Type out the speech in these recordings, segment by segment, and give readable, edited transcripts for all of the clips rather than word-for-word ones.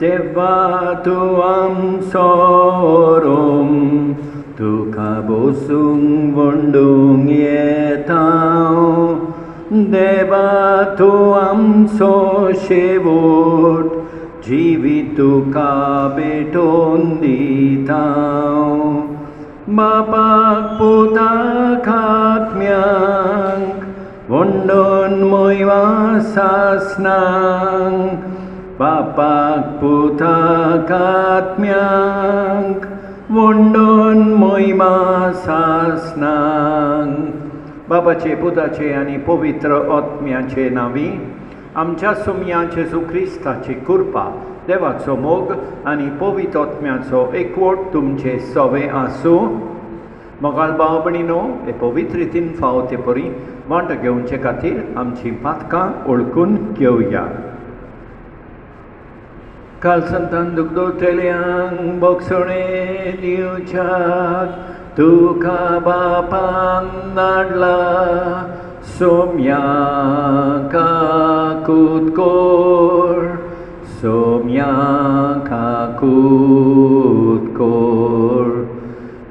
तेव्हा तू आमचोरोम तुका बोसूंक वंडूंक येता देवा तू आमचो शेवट जिवीत तुका भेटोवन दिता बापाक पुताक आत्म्यांक वंडोन मोयवा सासनांक बापाक पुताक आत्म्यांक वंडोन मोयमा सासनांक बापाचे पुताचे आनी पवित्र आत्म्याचे नांवी आमच्या सुमया जेजू क्रिस्ताची कृपा देवाचो मोग आनी पवित्र आत्म्याचो एकवट तुमचे सवे आसूं मोगाळ भाव भयणीनो हे पवित्र रितीन फावते परी वांटो घेवचे खातीर आमची पातकां ओळखून घेवया काल संतान दुगदोतेल्यांक बोगसणे दिवच्याक तुका बापान धाडला सोम्याक काकूत कोर सोम्याक काकूत कोर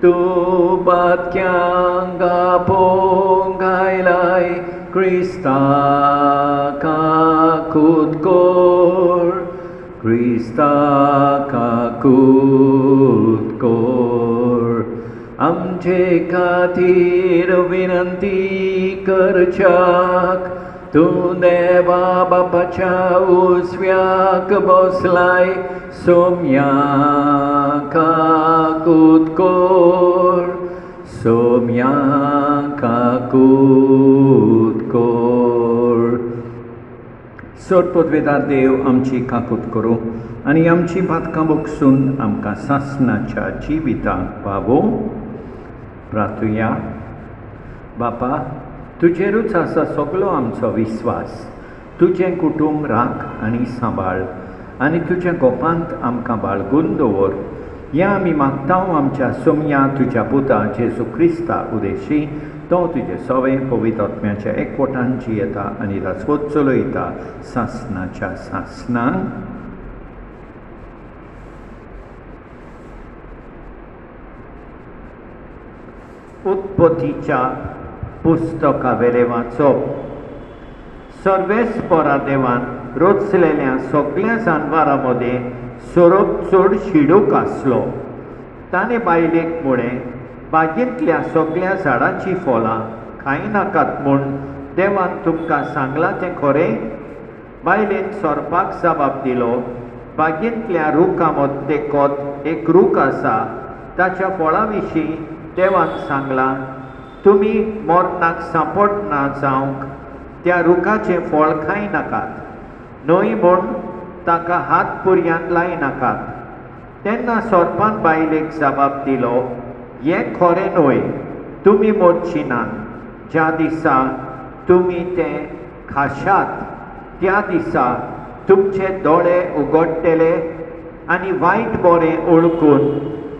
तूं बातक्यांक आपोवंक आयलाय क्रिस्ताक काकूत कोर क्रिस्ताक काकूत कोर आमचे खातीर विनंती करच्याक तूं देवा बापाच्या उजव्याक बसलाय सोम्याक काकूत कोर सोम्याक काकूत कोर सोडपदवेदार देव आमची काकूत करूं आनी आमची पातकां बोगसून आमकां सासणाच्या जिविताक पावो प्रार्थुया बापा तुजेरूच आसा सगळो आमचो विस्वास तुजें कुटुंब राख आनी सांबाळ आनी तुज्या गोपांत आमकां बाळगून दवर हें आमी मागता आमच्या सोम्या तुज्या पुता जेजू क्रिस्ता उदेशी तो तुजे सवे पवित्र आत्म्याच्या एकवटान जियेता आनी राजवट चलयता सासणाच्या सासणांक उत्पत्तीच्या पुस्तकावेले वाचप सर्वेस्परा देवान रचलेल्या सगळ्या जानवरां मदें सोरोप चड शिडूक आसलो ताणें बायलेक म्हळें बागेंतल्या सगळ्या झाडांची फळां खाय नाकात म्हूण देवान तुमकां सांगलां तें खरें बायलेन सोरपाक जबाब दिलो बागेंतल्या रुखां मदें एक रूख आसा ताच्या फळां विशीं देवान सांगलां तुमी मरणाक सांपडना जावंक त्या रुखाचें फळ खाय नाकात न्हय म्हूण ताका हात पुरयांत लाय नाकात तेन्ना सोरपान बायलेक जबाब दिलो हें खरें न्हय तुमी मरची नात ज्या दिसा तुमी तें खाशात त्या दिसा तुमचे दोळे उगडटले आनी वायट बरें ओळखून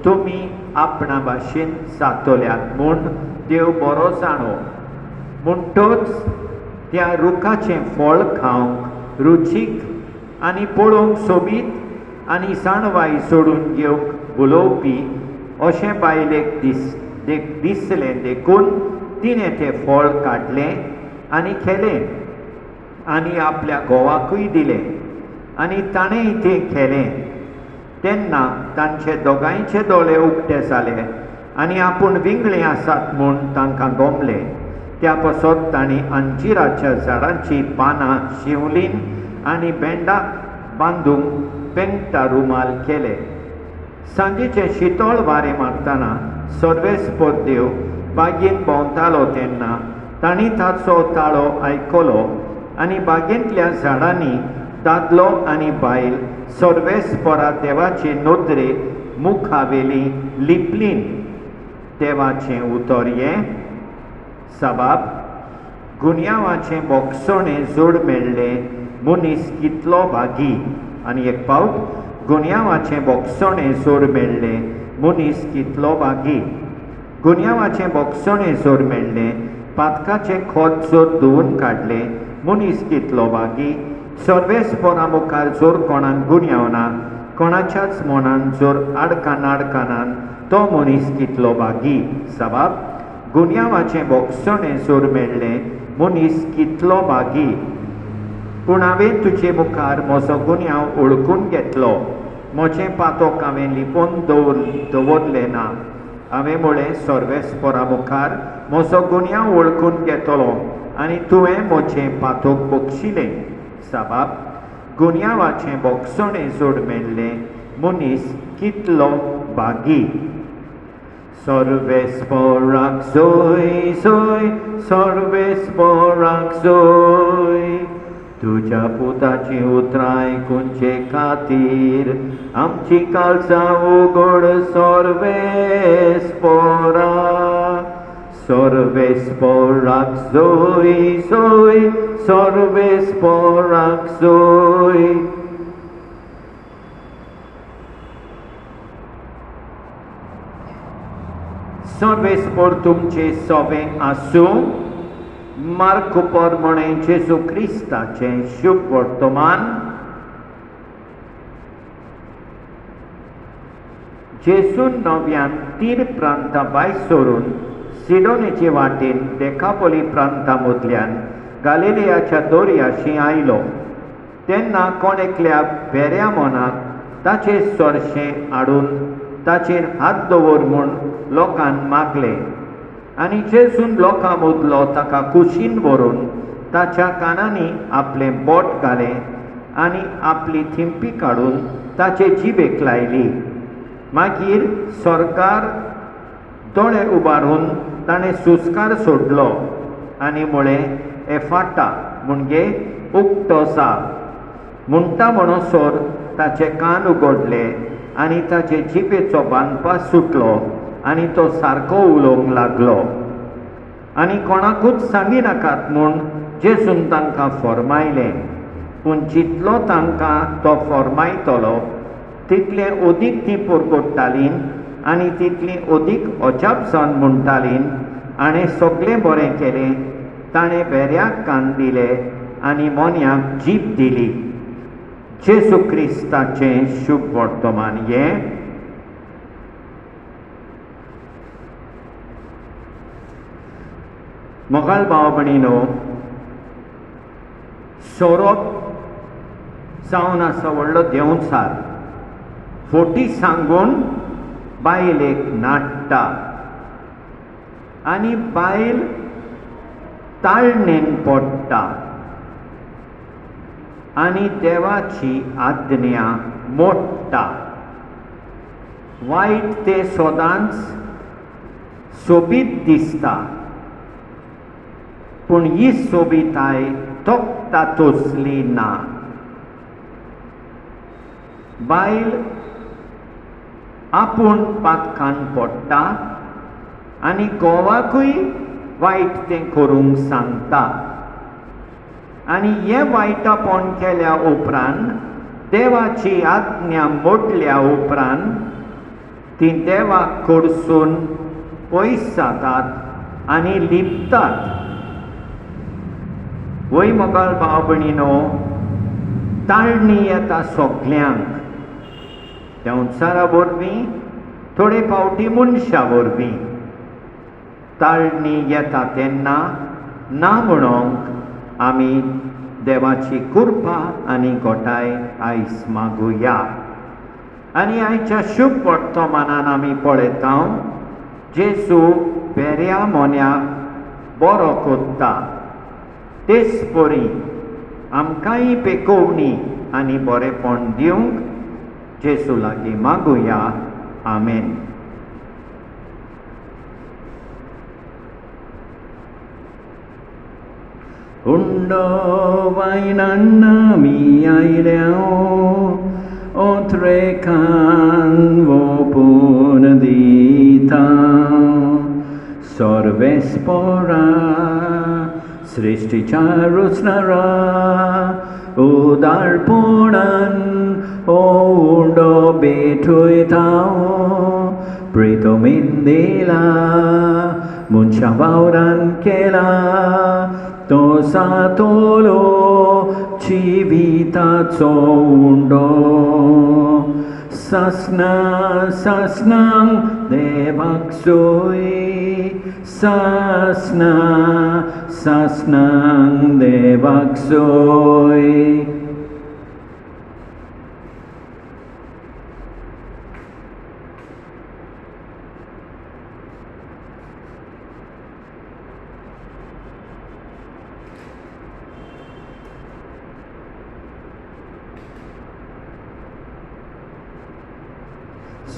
तुमी आपणा भाशेन जातल्यात म्हूण देव बरो जाणो म्हणटोच त्या रुखाचें फळ खावंक रुचीक आनी पळोवंक सोबीत आनी साणवाय सोडून घेवंक उलोवपी अशें बायलेक दिसलें देखून तिणें तें फळ काडलें आनी खेलें आनी आपल्या घोवाकूय दिलें आनी ताणेंय तें खेलें तेन्ना तांचे दोगांयचे दोळे उक्ते जाले आनी आपूण विंगळे आसात म्हूण तांकां गमलें त्या पासत तांणी अंजिराच्या झाडांची पानां शिंवलीं आनी बेंडाक बांदूंक पेंगटा रुमाल केले सांजेचें शितळ वारें मारतना सर्वेस्पर देव बागेंत भोंवतालो तेन्ना तांणी ताचो ताळो आयकलो आनी बागेंतल्या झाडांनी दादलो आनी बायल सर्वेस्परा देवाचे नोदरे मुखावेली लिपलीन देवाचें उतर हें सबाब गुन्यांवाचें बोगसणें जोड मेळ्ळें मनीस कितलो भागी आनी एक फावट गुन्यांवाचें बोगसणें जोड मेळ्ळें मनीस कितलो भागी गुन्यांवाचें बोगसणें जोड मेळ्ळें पातकाचें खोत जोड धुवन काडलें मनीस कितलो भागी सर्वेस्परा मुखार जोर कोणाक गुन्यांव ना कोणाच्याच मनान जर आडकानान तो मनीस कितलो बागी. साबाब, गुन्यांवाचें बोगसणें जर मेळ्ळें मनीस कितलो बागी. पूण हांवें तुजे मुखार म्हजो गुन्यांव ओळखून घेतलो. म्हजें पातोक हांवें लिपोवन दवरलें ना. हांवें म्हळें सर्वेस्परा मुखार म्हजो गुन्यांव ओळखून घेतलो आनी तुवें म्हजें पातोक बक्षिलें. साबाब, गुन्यांवाचें बोगसणें जर मेळ्ळें मनीस कितलो बागी. सर्वेस्पराक जोय जोय, सर्वेस्पराक जोय. तुज्या पुताची उतरां आयकुचे खातीर आमची काळजां उगड सर्वेस्परा. सर्वेस्पराक जोय जोय, सर्वेस्पराक जोय. सर्वेस्पर तुमचे सोबें आसूं. मार्क पोरमोणे जेजू क्रिस्ताचें शुभ वर्तमान. जेजून नव्यान तीर प्रांता भायर सरून सिडोनेचे वाटेन देकापोली प्रांता मदल्यान गालिलेयाच्या दर्याशी आयलो. तेन्ना कोण एकल्या बेऱ्या मनाक ताचें सोरशें हाडून ताचेर हात दवर म्हूण लोकांन मागलें. आनी जेजून लोकां मदलो ताका कुशीन व्हरून ताच्या कानांनी आपलें बोट घालें आनी आपली थिंपी काडून ताचे जिबेक लायली. मागीर स्वर्गार दोळे उबारून ताणें सुस्कार सोडलो आनी म्हळें, एफाटा, म्हणजे उक्तो जा. म्हणटा म्हणसर ताचे कान उगडले आनी ताचे जिबेचो बांदपास सुटलो आनी तो सारको उलोवंक लागलो. आनी कोणाकूच सांगी नाकात म्हूण जेजून तांकां फर्मायलें. पूण जितलो तांकां तो फर्मायतलो तितलें ओदीक तीं पुरगोडटालीं आनी तितलीं ओदीक अजाप जावन म्हणटालीं, हाणें सगळें बरें केलें. ताणें बेऱ्याक कान दिले आनी मोन्याक जीब दिली. जेजू क्रिस्ताचें शुभ वर्तमान हें. मोगाल भाव भयणीनो, सोरोप जावन आसा व्हडलो देंवचार. फोटी सांगून बायलेक नाडटा आनी बायल ताळणेन पडटा आनी देवाची आज्ञा मोडटा. वायट तें सोदांच सोबीत दिसता, पूण ही सोबिताय तोखता तसली ना. बायल आपूण पातकान पडटा आनी घोवाकूय वायट तें करूंक सांगता. आनी हें वायटापण केल्या उपरांत, देवाची आज्ञा मोडल्या उपरांत ती देवाक कडसून पयस जातात आनी लिपतात. वय मोगाल भाव भयणीनो, ताळणी येता सगल्यांक. देंवचारा वरवीं, थोडे फावटी मनशा वरवीं. ताळणी येता तेन्ना ना म्हणोंक आमी देवाची कृपा आनी घोटाय आयज मागुया. आनी आयच्या शुभ वर्तमानान आमी पळयता जेजू बेऱ्या मोन्याक बरो कोत्ता. तेच परी आमकांय पेकोवणी आनी बरेपण दिवंक जेजू लागीं मागुया. आमेन. हुंडो वायनान आमी आयल्या ओथरेकान ओपून दिता. सर्वेस्परा सृष्टीच्या रचणारा उदारपणान हुंडो भेटयता. प्रितोमीन दिला मनशा वावरान केला तो सातोलो जिविताचो उंडो सासना सासनांक देवाक सोय सासना सासनांक देवाक सोय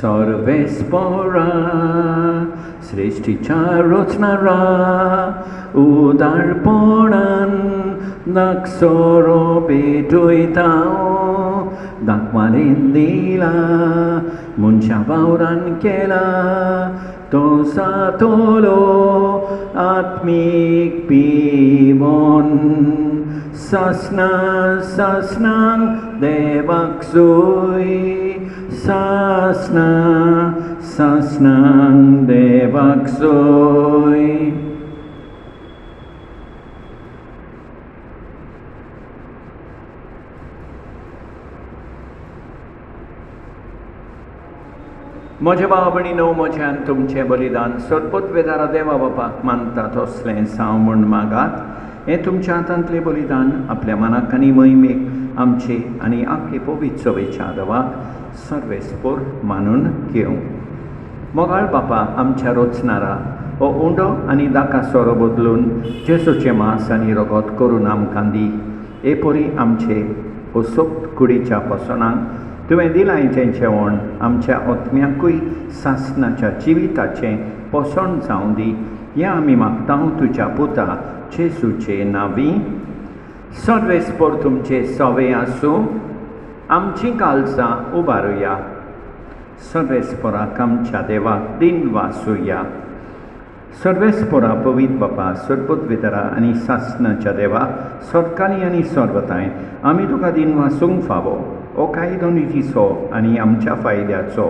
सर्वेस्परा सृष्टीच्या रचणारा उदारपणान दाखसरो भेटयता दाखवालेन दिला मनशा वावरान केला तो सातोलो आत्मीक पिवोन सासना सासनांक देवाक सोय सासना सासनांक देवाक सोय म्हज्या भाव भयणीनो म्हज्यान तुमचें बलिदान सरपत वेदारा देवा बापाक मानतात असलें साव म्हूण मागात हें तुमच्या हातांतलें बलिदान आपल्या मनाक आनी मोहिमेक आमचे आनी आख्खे पवित्र सभेच्या देवाक सर्वेस्पोर मानून घेवं मोगाळ बापा आमच्या रचणारा हो उंडो आनी दाका सोरो बदलून जेसूचें मांस आनी रगत करून आमकां दी हे परी आमचे सोक्त कुडीच्या पसोनाक तुवें दिलां तें जेवण आमच्या आत्म्याकूय सासनाच्या जिविताचें पोसण जावं दी हें आमी मागता तुज्या पुता जेसूचे नांवी सर्वेस्पोर तुमचे सवे आसूं आमची काळजां उबारुया सर्वेस्पोराक आमच्या देवाक दिन वासुया सर्वेस्पोरा पवित्र बापा सरपत वितरा आनी सासनाच्या देवा सरकानी आनी सर्वताय आमी तुका दिन वासूंक फावो हो कायदो नितीचो आनी आमच्या फायद्याचो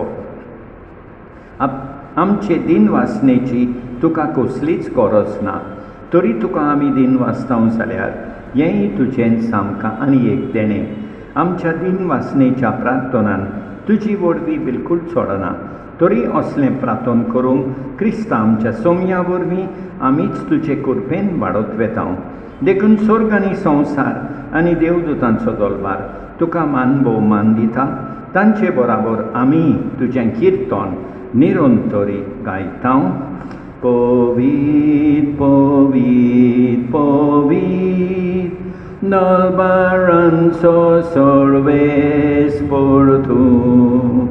आमचे दिन वासनेची तुका कसलीच गरज ना तरी तुका आमी दिन वाचतां जाल्यार हेंय तुजें सामकां आनी एक देणें आमच्या दिन वासनेच्या प्रार्थनान तुजी वरवीं बिलकूल सोडना तरी असलें प्रार्थन करूंक क्रिस्ता आमच्या सोमया वरवीं आमीच तुजे कृपेन वाडत वेता देखून स्वर्ग आनी संवसार आनी देवदूतांचो दरबार तुका मान भोवमान दिता तांचे बराबर आमी तुजें किर्तन निरंतरी गायता पवित्र पवित्र पवित्र दरबारांचो सर्वेस्पोर तूं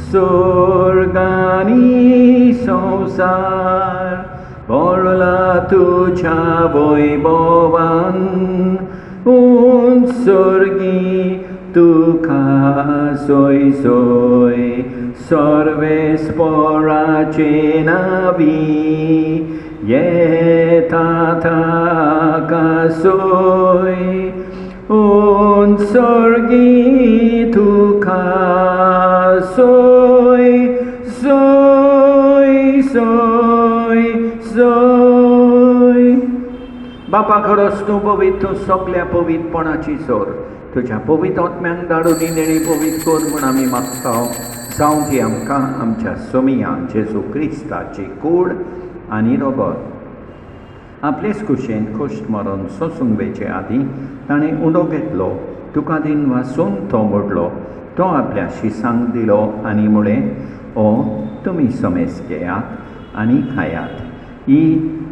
स्वर्ग आनी संवसार भरला तुज्या वैभवान उत्सर्गी तुका सोय सोय सर्वेस्पोराचे नावी येता ताका सोय उत्सर्गी तुका सोय सोय सोय सोय बापा खरोच तूं पवित्र तूं सगल्या पवित्रपणाची सोर तुज्या पवित्र आत्म्यांक धाडून नेणी पवित्र कर म्हूण आमी मागता जावं ती आमकां आमच्या सोमिया जेजू क्रिस्ताची कूड आनी रगत आपलेच कुशेन खुश्ट मरण सोसूंक वेचे आदीं ताणें उंडो घेतलो तुका दिन वासून तो मोडलो तो आपल्या शिसांक दिलो आनी म्हळें ओ तुमी समेस घेयात आनी खायात ही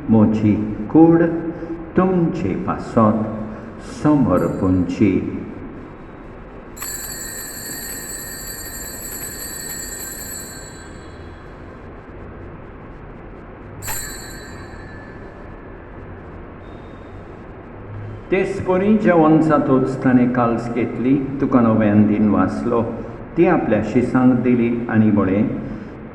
म्हजी कूड तुमचे पासत समर्पणची तेचपरी जेवण जातूच ताणें काल्स घेतली तुका नव्यान दिन वाचलो ती आपल्या शिसांक दिली आनी म्हळें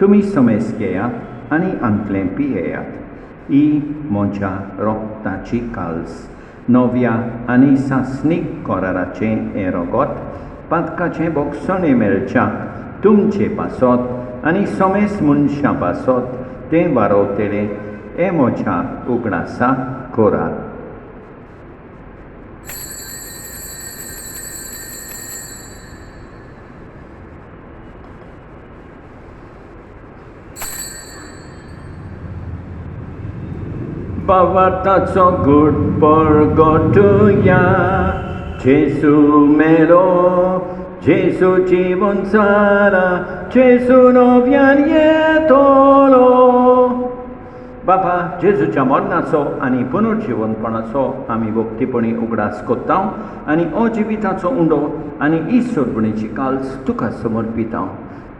तुमी समेस घेयात आनी अंतलें पियेयात ही म्हज्या रोगताची काल्स नव्या आनी सासनीक कराराचें हें रगत पातकाचें भोगसणें मेळच्याक तुमचे पासत आनी समेस मनशां पासत तें वारोवतलें हें म्हज्या उगडासा करात Bavartaco good porgotuya, Jesu melo, Jesu जीवन सारा, Jesu novian येतलो. बापा जेजूच्या मरणाचो आनी पुनर्जीवनपणाचो आमी भक्तीपणी उगडास कोत्ता आनी अजिविताचो उंडो आनी ईश्वरपणेची काल्स तुका समर्पिता.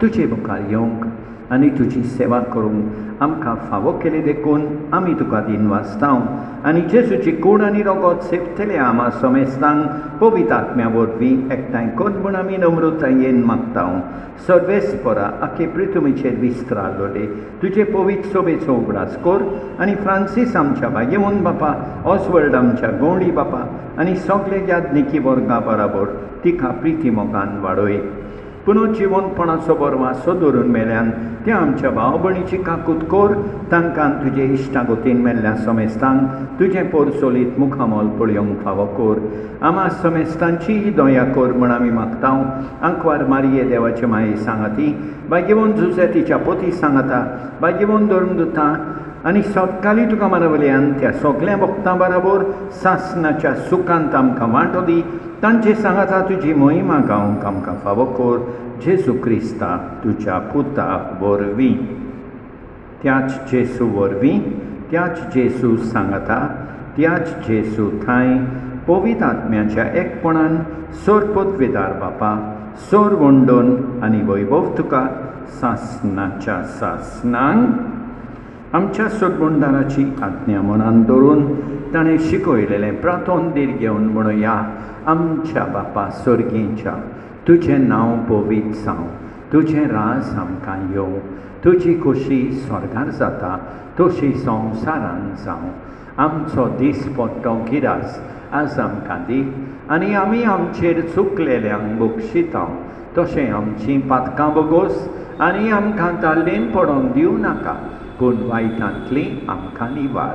तुजे मुखार येवंक आनी तुजी सेवा करूंक आमकां फावो केले देखून आमी तुका दिनवासता आनी जेजूची कूड आनी रगत सेवतले आमा समेस्तांक पवित्र आत्म्या वरवीं एकठांय कर म्हूण आमी नम्रतायेन मागता. सर्वेस्परा आखे पृथ्वीचेर विस्तारलोले तुजे पवित्र सोबेचो उगडास कर आनी फ्रांसीस आमच्या भाग्यवन बापा, ऑसवर्ल्ड आमच्या गवंडी बापा आनी सगळे याज्ञिकी वर्गा बराबर तिका प्रिती मोगान वाडय. पुनर्जीवनपणाचो बरवासो धरून मेल्यान त्या आमच्या भाव भयणीची काकूत कर. तांकां तुजे इश्टागतीन मेल्ल्या समेस्तांक तुजें पोरसोलीत मुखामोल पळयोवंक फावो कर. आमा समेस्तांची ही दया कर म्हूण आमी मागता. आंकवार मारये देवाचे माये सांगाती, भाग्यवन जुसे तिच्या पोती सांगाता, भाग्यवन धर्मदुतां आनी सतकाली तुका मानवल्यान त्या सगळ्या भक्तां बराबर सासणाच्या सुखांत आमकां वांटो दी. तांचे सांगाता तुजी मोहिमा गावंक आमकां फावो कर. जेजू क्रिस्ता तुज्या पुता वरवीं, त्याच जेजू वरवीं, त्याच जेजू सांगाता, त्याच जेजू थंय पवित्र आत्म्याच्या एकपणान सोर पदवेदार बापा, सोर वंडोन आनी वैभव तुका सासणाच्या सासणांक आमच्या सोडबोंडाराची आज्ञा मनान दवरून ताणें शिकयलेलें प्रातोंदीर घेवन म्हणुया. आमच्या बापा सर्गेच्या, तुजें नांव पवित्र जावं, तुजें राज आमकां येवं, तुजी खोशी स्वर्गार जाता तशी संवसारांत जावं. आमचो दीस पडटो गिरास आज आमकां दी आनी आमी आमचेर चुकलेल्यांक बक्षिता तशें आमचीं पातकां बगोस आनी आमकां ताल्लेन पडोंक दिवं नाका, पूण वायटांतली आमकां निवार.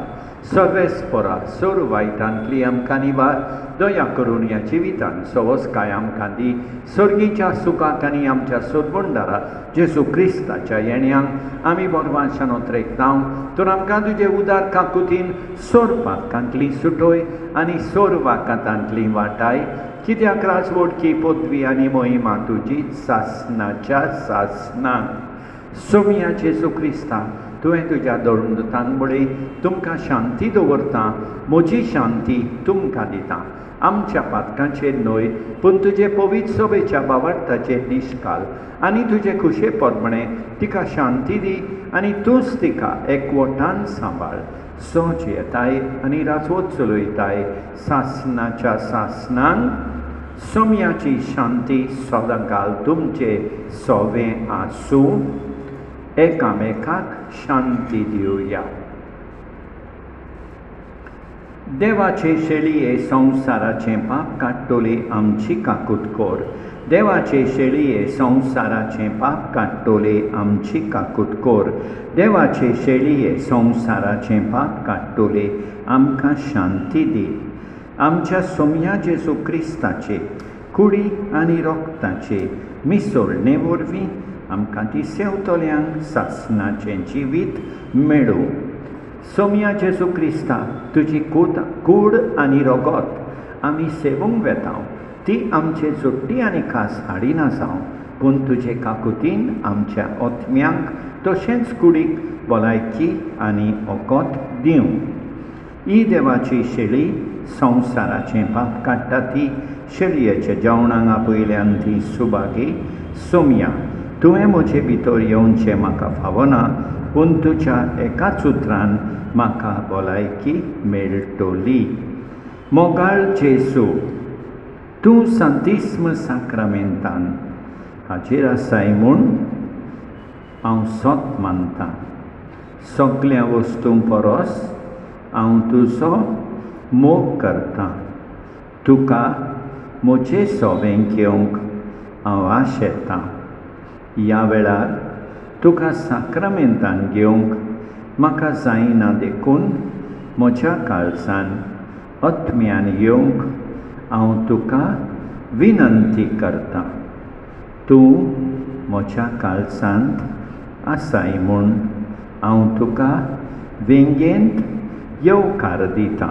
सर्वेस्परा सोर वायटांतली आमकां निवार. दया करून ह्या जिवितान सवस्काय आमकां दी. सर्गीच्या सुखाक आनी आमच्या सोडबोंडारा जेजू क्रिस्ताच्या येण्याक आमी बरवाशान उतरेकता. तर आमकां तुजे उदार काकुतीन सोर पातकांतली सुटोय आनी सोर वाकांतांतली वाटाय. कित्याक राजवडकी पदवी आनी मोहिमा तुजी सासणाच्या सासणाक. सोमिया जेजू क्रिस्ता, तुवें तुज्या धर्मदुतांक बळय तुमकां शांती दवरता. म्हजी शांती तुमकां दिता. आमच्या पातकांचेर न्हय पूण तुजे पवित्र सोबेच्या बावार्थाचेर निश्काल आनी तुजे खुशे परमणें तिका शांती दी आनी तूंच तिका एकवटान सांबाळ. सोच येताय आनी राजवत चलयताय सासणाच्या सासणांक. सोम्याची शांती सदांकाल तुमचे सोवें आसूं. एकामेकाक शांती दिवया. देवाचे शेळये संवसाराचें पाप काडटोले आमची काकूत कर. देवाचे शेळये संवसाराचें पाप काडटोले आमची काकूत कर. देवाचे शेळये संवसाराचें पाप काडटोले आमकां शांती दी. आमच्या सोम्या जेजू क्रिस्ताचे कुडी आनी रोगताचे मिसळणे वरवीं आमकां ती सेवतल्यांक सासणाचें जिवीत मेळो. सोम्या जेजू क्रिस्ता, तुजी कूड आनी रगत आमी सेवूंक वेता. ती आमचे जोड्डी आनी खास हाडिना जावं, पूण तुजे काकुतीन आमच्या ओत्म्यांक तशेंच कुडीक भलायकी आनी ओकोत दिवं. ही देवाची शेळी संवसाराचें पाप काडटा ती शेळयेच्या जेवणाक आपयल्यान ती सुभागी. सोम्या, तुवें म्हजे भितर येवचें म्हाका फावना, पूण तुज्या एकाच उतरान म्हाका भलायकी मेळटली. मोगाळ जेजू, तूं सांतिस्म साक्रामेंतान हाचेर आसाय म्हूण हांव सोत मानतां. सगळ्या वस्तूं परस हांव तुजो मोग करतां. तुका म्हजें सोवें घेवंक हांव आशेतां. ह्या वेळार तुका साक्रामेंतान घेवंक म्हाका जायना देखून म्हज्या काळजान आत्म्यान येवंक हांव तुका विनंती करतां. तूं म्हज्या काळजांत आसाय म्हूण हांव तुका व्यंगेंत येवकार दिता.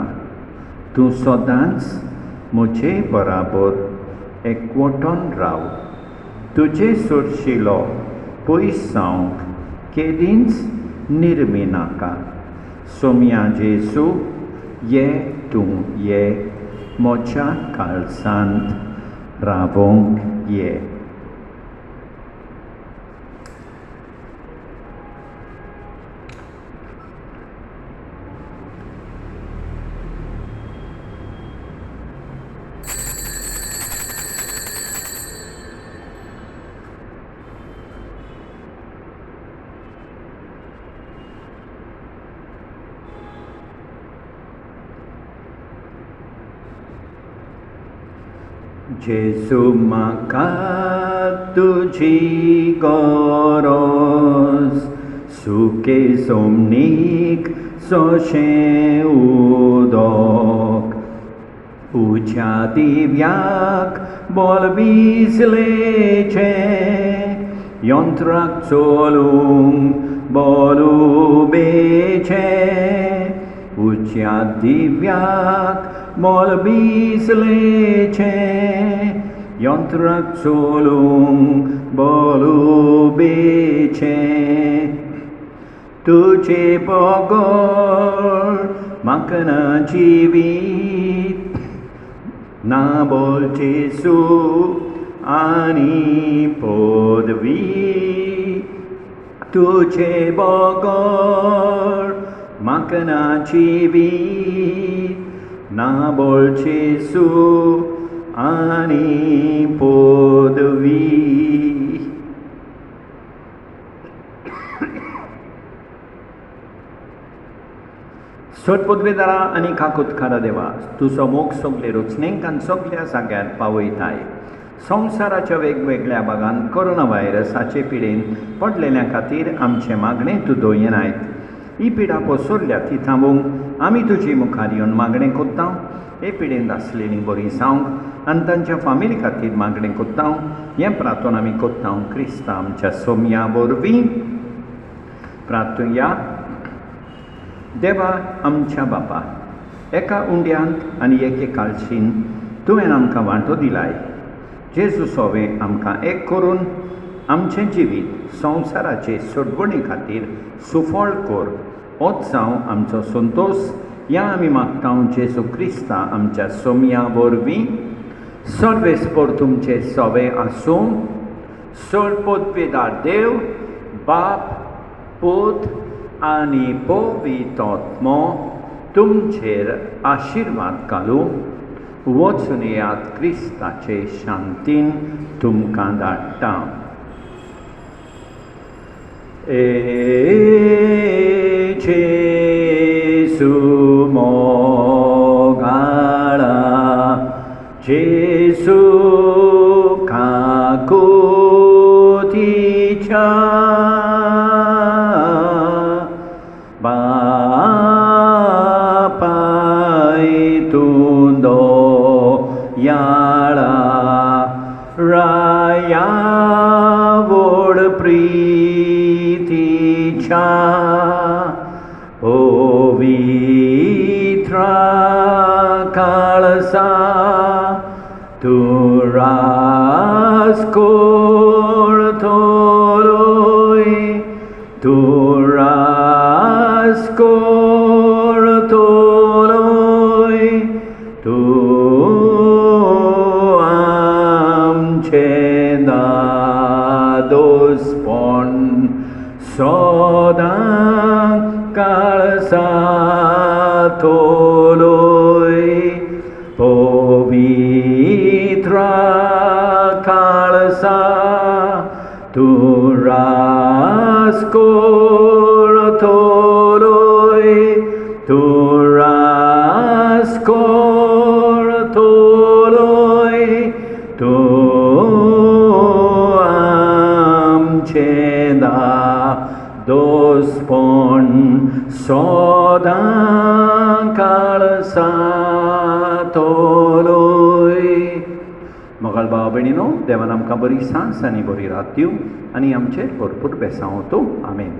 तूं सदांच म्हजे बराबर एकवटून राव. तुजे सुरशिलो पयस जावंक केदींच निर्मी नाका. सोम्या जेजू, ये तूं ये म्हज्या काळजांत रावोंक ये. जेजू म्हाका तुजी गरज, सुके जमनीक जशें उदक. उज्या दिव्याक बोल भिजलेचे, यंत्राक चलूंक बोल उबेचे. उज्या दिव्याक बोल भिजलेचे, यंत्राक चलूंक बोल उबेचे. तुजे बगर म्हाका ना जिवीत, ना बोल जेजू आनी पदवी. तुजे बगर म्हाका ना जिवीत, ना बोल जेजू आनी पदवी. सटपदवेदारा आनी काकुतकारा देवा, तुजो मोग सगले रुचणेंक आनी सगल्या जाग्यार पावयताय. संवसाराच्या वेगवेगळ्या भागांत कोरोना व्हायरसाचे पिडेन पडलेल्या खातीर आमचे मागणें तूं दोयनायत. ही पिडा पसरल्या ती थांबोवंक आमी तुजी मुखार येवन मागणें कोत्ता. हे पिडेंत आसलेलीं बरी जावंक आनी तांच्या फामिली खातीर मागणें कोत्ता. हें प्रार्थना आमी कोत्ता क्रिस्ता आमच्या सोम्या वरवीं. प्रार्थुया. देवा आमच्या बापा, एका उंड्यांत आनी एके काळशीन तुवें आमकां वांटो दिलाय. जेजू सोवे आमकां एक करून आमचें जिवीत संवसाराचे सडबणे खातीर सुफळ कर. होच जावं आमचो संतोश. ह्या आमी मागता जेजू क्रिस्ता आमच्या सोम्या वरवीं. सर्वेस्पर तुमचे सोवे आसूं. सडपदवेदार देव, बाप, पूत आनी पवित्रात्मो तुमचेर आशिर्वाद घालूं. वचून येयात क्रिस्ताचे शांतीन तुमकां धाडटा. जेजू मोगाळा, जेजू काकुतीच्या बापाय तुंदो याळा. राया वड प्रीतीच्या पवित्र काळसा तूं रास करतलोय. तूं रास करतलोय. तूं आमचें दादोसपण सदां काळसा तोलोय. पवित्र काळसा तूं रास करतलोय. तूं रास करतलोय. तूं आमचें दादोसपण सदां काळसा तोलोय. मोगाळ भाव भयणीनो, देवान आमकां बरी सांस आनी बरी रात दिवं आनी आमचेर भरपूर बेसांव तूं. आमेन.